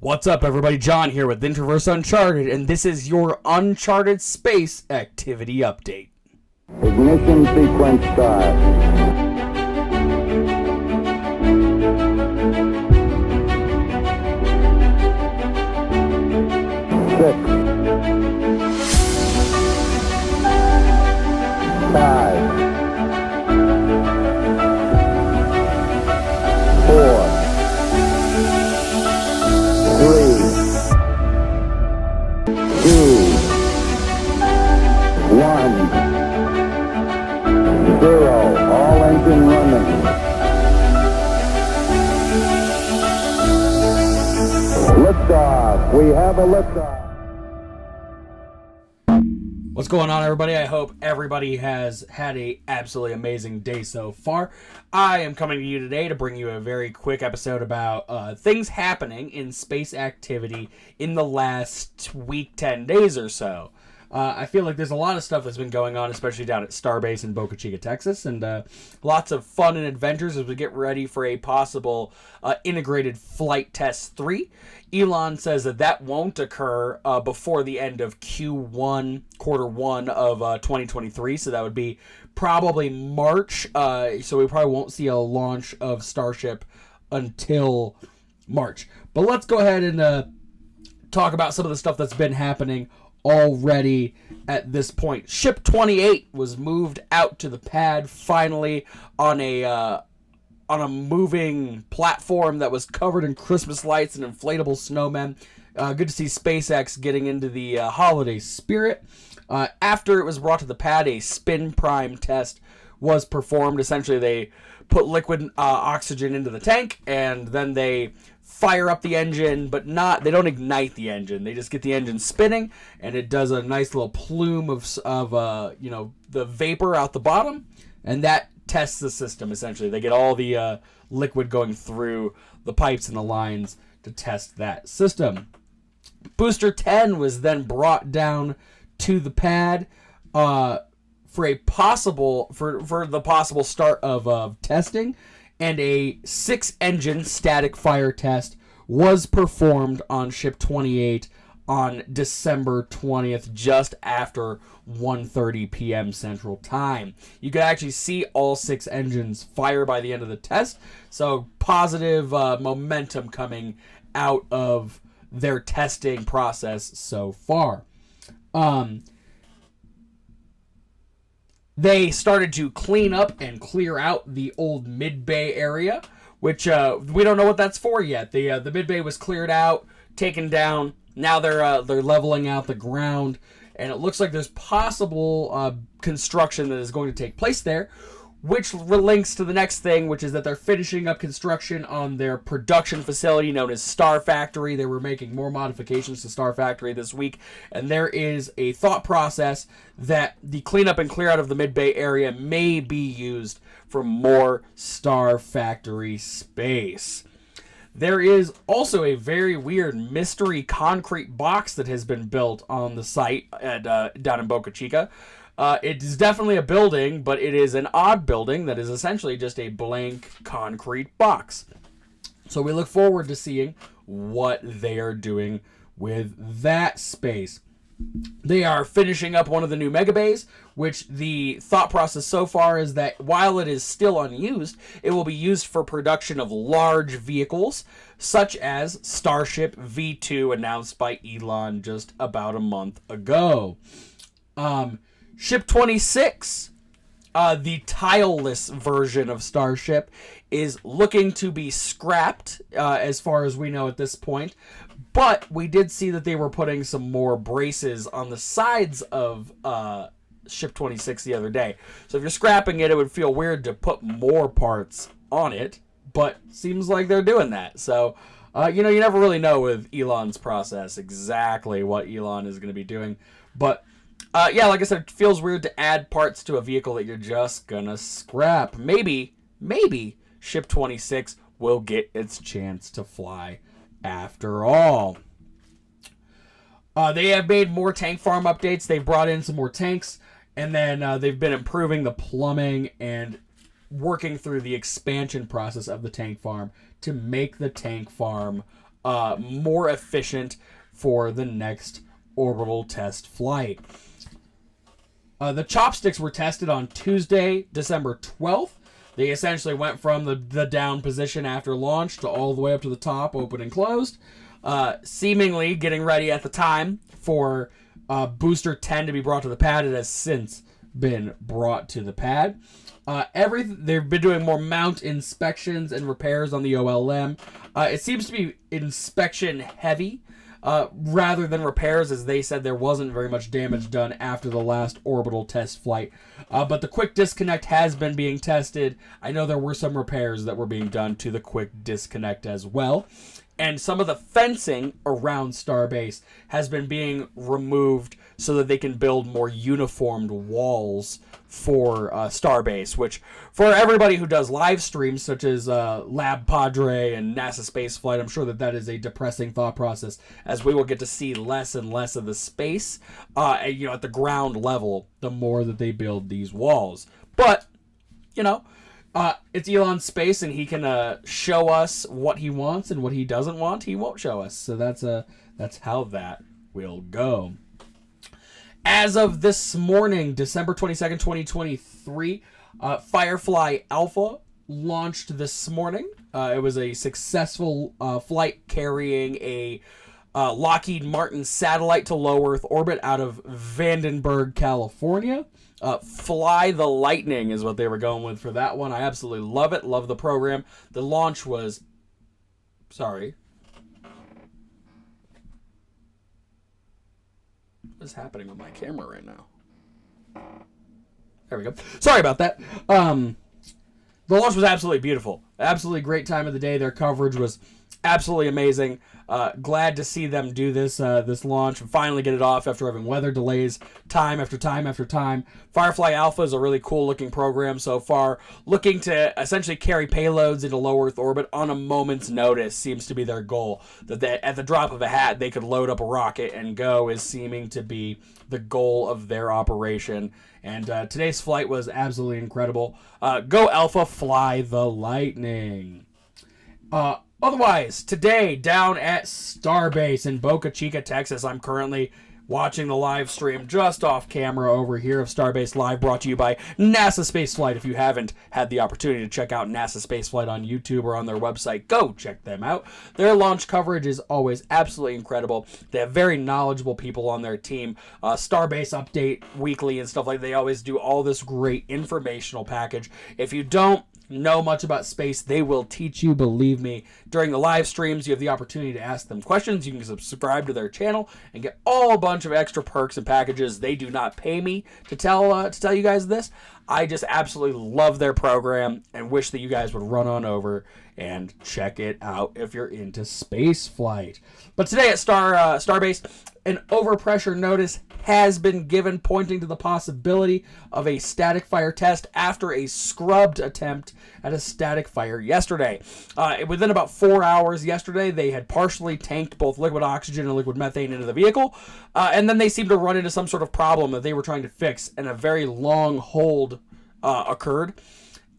What's up, everybody? John here with Introverse Uncharted, and this is your Uncharted Space Activity update. Ignition sequence start. 6, 5, 4, 3, 2, 1, 0. All engine running. Liftoff. We have a liftoff. What's going on, everybody? I hope everybody has had a absolutely amazing day so far. I am coming to you today to bring you a very quick episode about things happening in space activity in the last week, 10 days or so. I feel like there's a lot of stuff that's been going on, especially down at Starbase in Boca Chica, Texas, and lots of fun and adventures as we get ready for a possible integrated flight test 3. Elon says that won't occur before the end of Q1, quarter 1 of 2023, so that would be probably March, so we probably won't see a launch of Starship until March. But let's go ahead and talk about some of the stuff that's been happening already at this point. Ship 28 was moved out to the pad finally on a moving platform that was covered in Christmas lights and inflatable snowmen. Good to see SpaceX getting into the holiday spirit. After it was brought to the pad, a spin prime test was performed. Essentially, they put liquid oxygen into the tank, and then they fire up the engine, but they don't ignite the engine. They just get the engine spinning, and it does a nice little plume of the vapor out the bottom, and that tests the system. Essentially, they get all the liquid going through the pipes and the lines to test that system. Booster 10 was then brought down to the pad for the possible start of testing, and a 6-engine static fire test was performed on Ship 28 on December 20th, just after 1:30 p.m. Central Time. You could actually see all 6 engines fire by the end of the test, so positive momentum coming out of their testing process so far. They started to clean up and clear out the old mid-bay area, which we don't know what that's for yet. The mid-bay was cleared out, taken down. Now they're leveling out the ground, and it looks like there's possible construction that is going to take place there, which links to the next thing, which is that they're finishing up construction on their production facility known as Star Factory. They were making more modifications to Star Factory this week, and there is a thought process that the cleanup and clear out of the mid-bay area may be used for more Star Factory space. There is also a very weird mystery concrete box that has been built on the site down in Boca Chica. It is definitely a building, but it is an odd building that is essentially just a blank concrete box. So we look forward to seeing what they are doing with that space. They are finishing up one of the new mega bays, which the thought process so far is that while it is still unused, it will be used for production of large vehicles, such as Starship V2, announced by Elon just about a month ago. Ship 26, the tileless version of Starship, is looking to be scrapped, as far as we know at this point. But we did see that they were putting some more braces on the sides of Ship 26 the other day. So if you're scrapping it, it would feel weird to put more parts on it, but seems like they're doing that. So, you never really know with Elon's process exactly what Elon is going to be doing. But like I said, it feels weird to add parts to a vehicle that you're just gonna scrap. Maybe Ship 26 will get its chance to fly after all. They have made more tank farm updates. They've brought in some more tanks, and then they've been improving the plumbing and working through the expansion process of the tank farm to make the tank farm more efficient for the next orbital test flight. The chopsticks were tested on Tuesday, December 12th. They essentially went from the down position after launch to all the way up to the top, open and closed, seemingly getting ready at the time for Booster 10 to be brought to the pad. It has since been brought to the pad. They've been doing more mount inspections and repairs on the OLM. It seems to be inspection heavy rather than repairs, as they said there wasn't very much damage done after the last orbital test flight. But the quick disconnect has been being tested. I know there were some repairs that were being done to the quick disconnect as well. And some of the fencing around Starbase has been being removed so that they can build more uniformed walls for Starbase, which for everybody who does live streams such as Lab Padre and NASA Spaceflight, I'm sure that is a depressing thought process, as we will get to see less and less of the space at the ground level the more that they build these walls. But, it's Elon's space, and he can show us what he wants, and what he doesn't want, he won't show us. So that's how that will go. As of this morning, December 22nd, 2023, Firefly Alpha launched this morning. It was a successful flight carrying a Lockheed Martin satellite to low Earth orbit out of Vandenberg, California. Fly the Lightning is what they were going with for that one. I absolutely love it. Love the program. The launch was... Sorry. What is happening with my camera right now? There we go. Sorry about that. The launch was absolutely beautiful. Absolutely great time of the day. Their coverage was absolutely amazing. Glad to see them do this launch and finally get it off after having weather delays time after time after time. Firefly Alpha is a really cool looking program so far. Looking to essentially carry payloads into low Earth orbit on a moment's notice seems to be their goal. That at the drop of a hat they could load up a rocket and go is seeming to be the goal of their operation. And today's flight was absolutely incredible. Go Alpha, fly the lightning. Otherwise, today, down at Starbase in Boca Chica, Texas, I'm currently watching the live stream just off camera over here of Starbase Live, brought to you by NASA Spaceflight. If you haven't had the opportunity to check out NASA Spaceflight on YouTube or on their website, go check them out. Their launch coverage is always absolutely incredible. They have very knowledgeable people on their team. Starbase update weekly and stuff like that. They always do all this great informational package. If you don't know much about space, they will teach you, believe me. During the live streams, you have the opportunity to ask them questions. You can subscribe to their channel and get a bunch of extra perks and packages. They do not pay me to tell you guys this. I just absolutely love their program and wish that you guys would run on over and check it out if you're into space flight. But today at Starbase, an overpressure notice has been given, pointing to the possibility of a static fire test after a scrubbed attempt at a static fire yesterday. Within about 4 hours yesterday, they had partially tanked both liquid oxygen and liquid methane into the vehicle, and then they seemed to run into some sort of problem that they were trying to fix, and a very long hold occurred.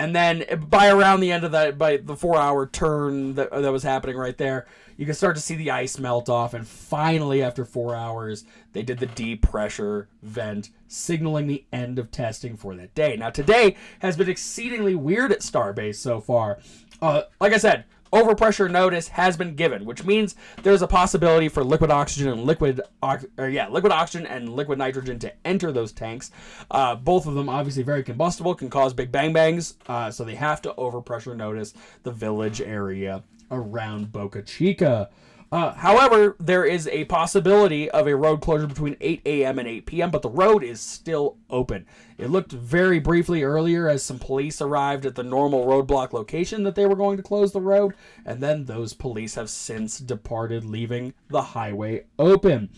And then by around the end of by the 4 hour turn that was happening right there, you can start to see the ice melt off. And finally, after 4 hours, they did the deep pressure vent, signaling the end of testing for that day. Now, today has been exceedingly weird at Starbase so far. Like I said, overpressure notice has been given, which means there's a possibility for liquid oxygen and liquid oxygen and liquid nitrogen to enter those tanks. Both of them obviously very combustible, can cause big bang bangs, so they have to overpressure notice the village area around Boca Chica. However, there is a possibility of a road closure between 8 a.m. and 8 p.m., but the road is still open. It looked very briefly earlier as some police arrived at the normal roadblock location that they were going to close the road, and then those police have since departed, leaving the highway open.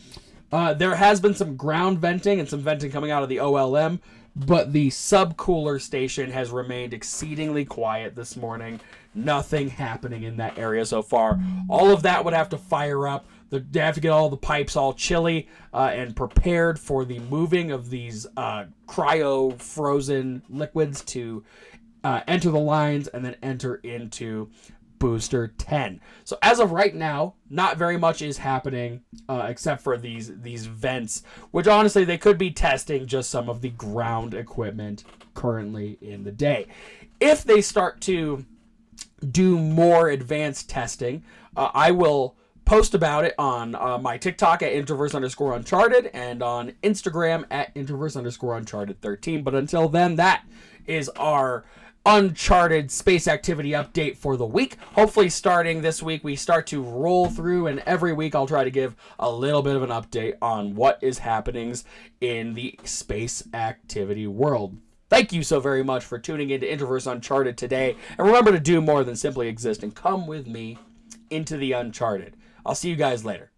There has been some ground venting and some venting coming out of the OLM, but the subcooler station has remained exceedingly quiet this morning. Nothing happening in that area so far. All of that would have to fire up. They have to get all the pipes all chilly and prepared for the moving of these cryo-frozen liquids to enter the lines and then enter into Booster 10. So as of right now, not very much is happening except for these vents, which honestly they could be testing just some of the ground equipment currently in the day. If they start to do more advanced testing, I will post about it on my TikTok at Introverse_Uncharted and on Instagram at Introverse_Uncharted13. But until then, that is our Uncharted Space Activity update for the week. Hopefully starting this week, we start to roll through, and every week I'll try to give a little bit of an update on what is happening in the space activity world. Thank you so very much for tuning in to Introverse Uncharted today. And remember to do more than simply exist and come with me into the Uncharted. I'll see you guys later.